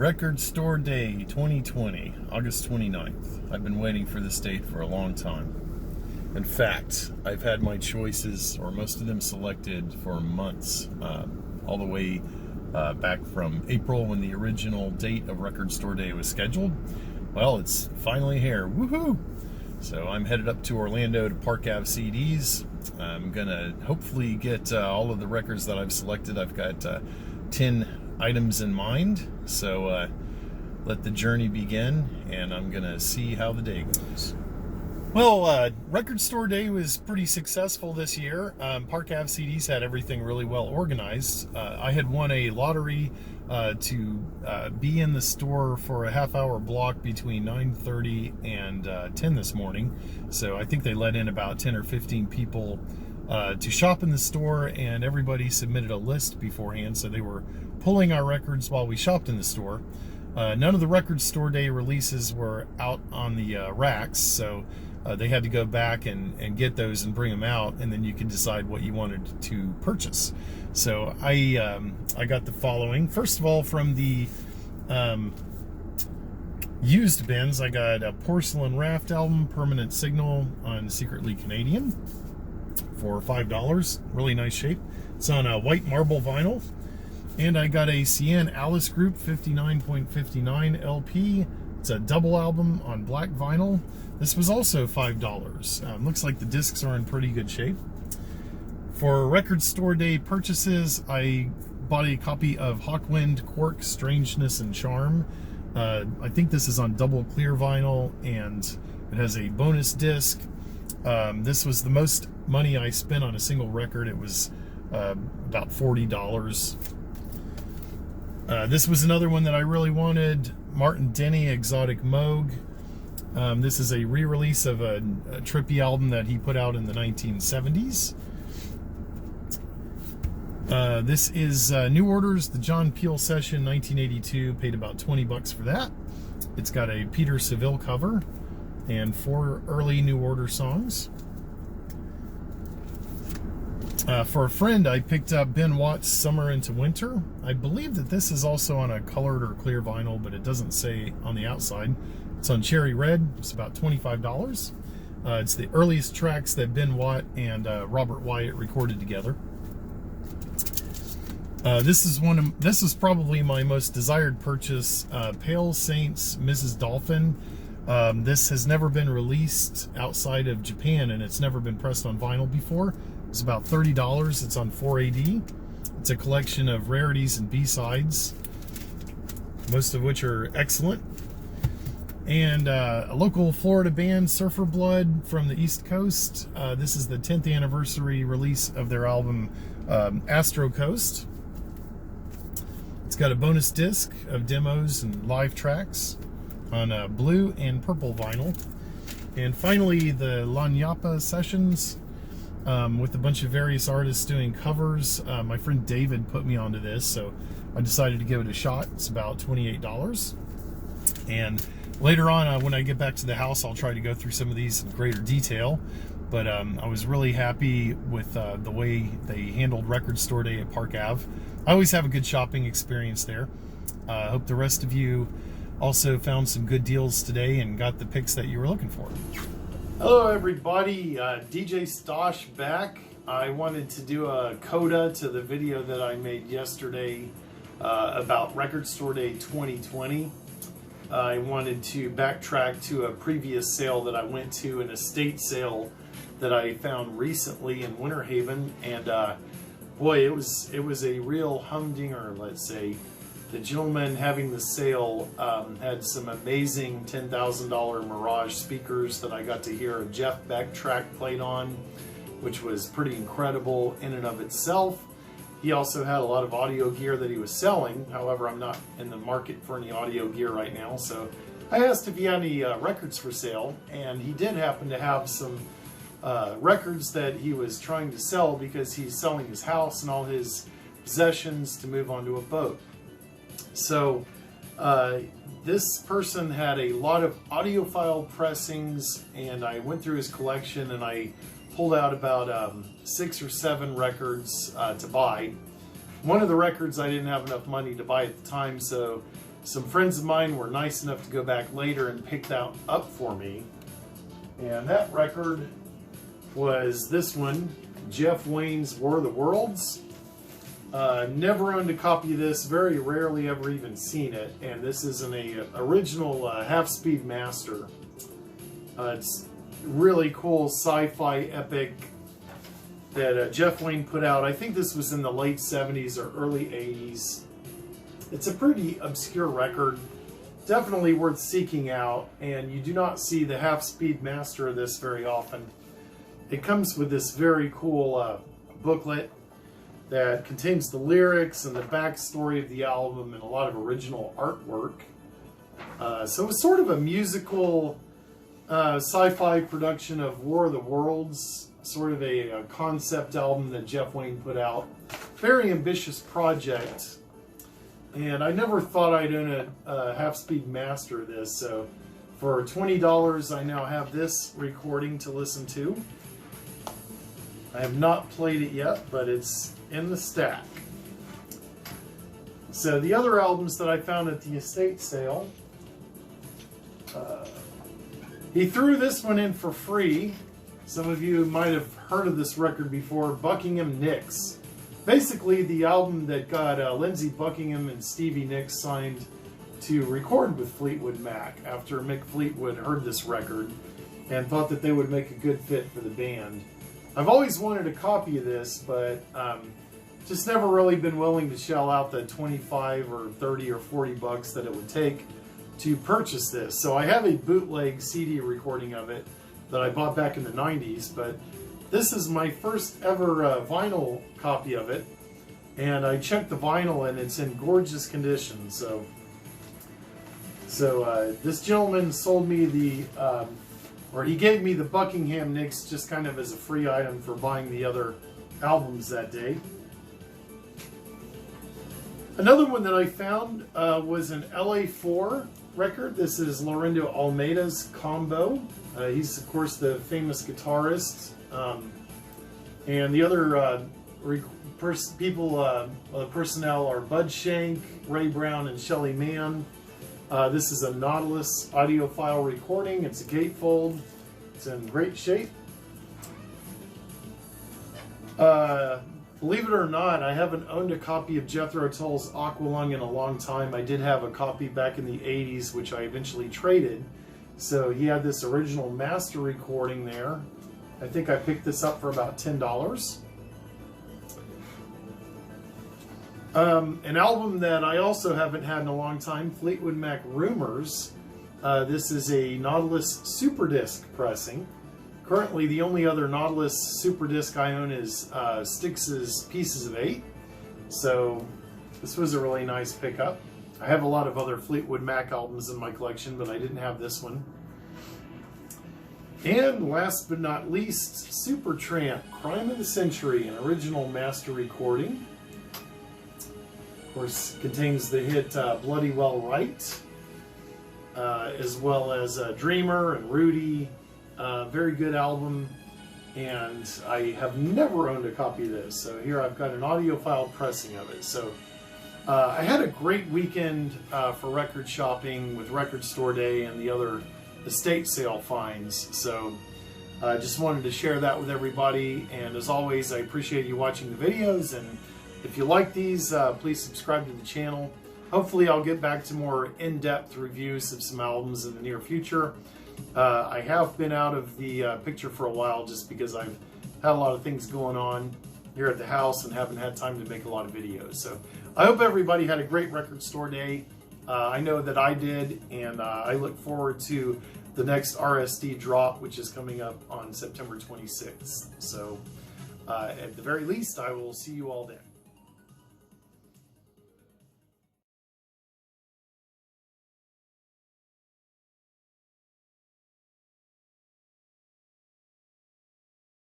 Record Store Day 2020, August 29th. I've been waiting for this date for a long time. In fact, I've had my choices, or most of them selected, for months, all the way back from April when the original date of Record Store Day was scheduled. Well, it's finally here. Woohoo! So I'm headed up to Orlando to Park Ave CDs. I'm gonna hopefully get all of the records that I've selected. I've got 10 items in mind, so let the journey begin, and I'm gonna see how the day goes. Well, Record Store Day was pretty successful this year. Park Ave CDs had everything really well organized. I had won a lottery to be in the store for a half-hour block between 9:30 and 10 this morning. So I think they let in about 10 or 15 people to shop in the store, and everybody submitted a list beforehand, so they were pulling our records while we shopped in the store. None of the Record Store Day releases were out on the racks, so they had to go back and get those and bring them out, and then you can decide what you wanted to purchase. So I got the following. First of all, from the used bins, I got a Porcelain Raft album, Permanent Signal on Secretly Canadian for $5. Really nice shape. It's on a white marble vinyl. And I got a Cyan Alice Group 59.59 LP. It's a double album on black vinyl. This was also $5. Looks like the discs are in pretty good shape. For Record Store Day purchases, I bought a copy of Hawkwind Quark Strangeness and Charm. I think this is on double clear vinyl, and it has a bonus disc. This was the most money I spent on a single record. It was about $40. This was another one that I really wanted, Martin Denny, Exotic Moog. This is a re-release of a trippy album that he put out in the 1970s. This is New Orders, the John Peel Session, 1982. Paid about $20 for that. It's got a Peter Seville cover and 4 early New Order songs. For a friend, I picked up Ben Watt's Summer into Winter. I believe that this is also on a colored or clear vinyl, but it doesn't say on the outside. It's on cherry red. It's about $25. It's the earliest tracks that Ben Watt and Robert Wyatt recorded together. This is probably my most desired purchase. Pale Saints, Mrs. Dolphin. This has never been released outside of Japan, and it's never been pressed on vinyl before. It's about $30. It's on 4AD. It's a collection of rarities and B-sides, most of which are excellent. And a local Florida band, Surfer Blood, from the East Coast. This is the 10th anniversary release of their album, Astro Coast. It's got a bonus disc of demos and live tracks on blue and purple vinyl. And finally, the Lanyapa Sessions, with a bunch of various artists doing covers. My friend David put me onto this, so I decided to give it a shot. It's about $28. And later on, when I get back to the house, I'll try to go through some of these in greater detail. But I was really happy with the way they handled Record Store Day at Park Ave. I always have a good shopping experience there. I hope the rest of you also found some good deals today and got the picks that you were looking for. Hello everybody, DJ Stosh back. I wanted to do a coda to the video that I made yesterday about Record Store Day 2020. I wanted to backtrack to a previous sale that I went to, an estate sale that I found recently in Winter Haven, and boy, it was a real humdinger, let's say. The gentleman having the sale had some amazing $10,000 Mirage speakers that I got to hear a Jeff Beck track played on, which was pretty incredible in and of itself. He also had a lot of audio gear that he was selling. However, I'm not in the market for any audio gear right now, so I asked if he had any records for sale, and he did happen to have some records that he was trying to sell because he's selling his house and all his possessions to move onto a boat. So this person had a lot of audiophile pressings, and I went through his collection and I pulled out about 6 or 7 records to buy. One of the records I didn't have enough money to buy at the time, so some friends of mine were nice enough to go back later and pick that up for me. And that record was this one, Jeff Wayne's War of the Worlds. Never owned a copy of this, very rarely ever even seen it. And this is an original half-speed master. It's really cool sci-fi epic that Jeff Wayne put out. I think this was in the late 70s or early 80s. It's a pretty obscure record, definitely worth seeking out, and you do not see the half-speed master of this very often. It comes with this very cool booklet that contains the lyrics and the backstory of the album and a lot of original artwork. So it's sort of a musical sci-fi production of War of the Worlds, sort of a concept album that Jeff Wayne put out. Very ambitious project. And I never thought I'd own a half-speed master of this, so for $20 I now have this recording to listen to. I have not played it yet, but it's in the stack. So the other albums that I found at the estate sale, he threw this one in for free. Some of you might have heard of this record before, Buckingham Nicks. Basically, the album that got Lindsey Buckingham and Stevie Nicks signed to record with Fleetwood Mac after Mick Fleetwood heard this record and thought that they would make a good fit for the band. I've always wanted a copy of this, but just never really been willing to shell out the 25 or 30 or 40 bucks that it would take to purchase this. So I have a bootleg CD recording of it that I bought back in the 90s, but this is my first ever vinyl copy of it, and I checked the vinyl and it's in gorgeous condition. So this gentleman sold me the, or he gave me the Buckingham Nicks just kind of as a free item for buying the other albums that day. Another one that I found was an LA4 record. This is Lorenzo Almeida's Combo. He's of course the famous guitarist. And the other personnel are Bud Shank, Ray Brown, and Shelly Manne. This is a Nautilus audiophile recording. It's a gatefold. It's in great shape. Believe it or not, I haven't owned a copy of Jethro Tull's Aqualung in a long time. I did have a copy back in the 80s, which I eventually traded. So he had this original master recording there. I think I picked this up for about $10. An album that I also haven't had in a long time, Fleetwood Mac Rumors. This is a Nautilus Super Disc pressing. Currently, the only other Nautilus Super Disc I own is Styx's Pieces of 8. So this was a really nice pickup. I have a lot of other Fleetwood Mac albums in my collection, but I didn't have this one. And last but not least, Supertramp, Crime of the Century, an original master recording. Of course, contains the hit Bloody Well Right, as well as Dreamer and Rudy. Very good album, and I have never owned a copy of this. So here I've got an audiophile pressing of it. So I had a great weekend for record shopping with Record Store Day and the other estate sale finds. So I just wanted to share that with everybody, and as always I appreciate you watching the videos, and if you like these please subscribe to the channel. Hopefully I'll get back to more in-depth reviews of some albums in the near future. I have been out of the picture for a while just because I've had a lot of things going on here at the house and haven't had time to make a lot of videos. So I hope everybody had a great Record Store Day. I know that I did, and I look forward to the next Rsd Draw, which is coming up on September 26th. So at the very least, I will see you all then.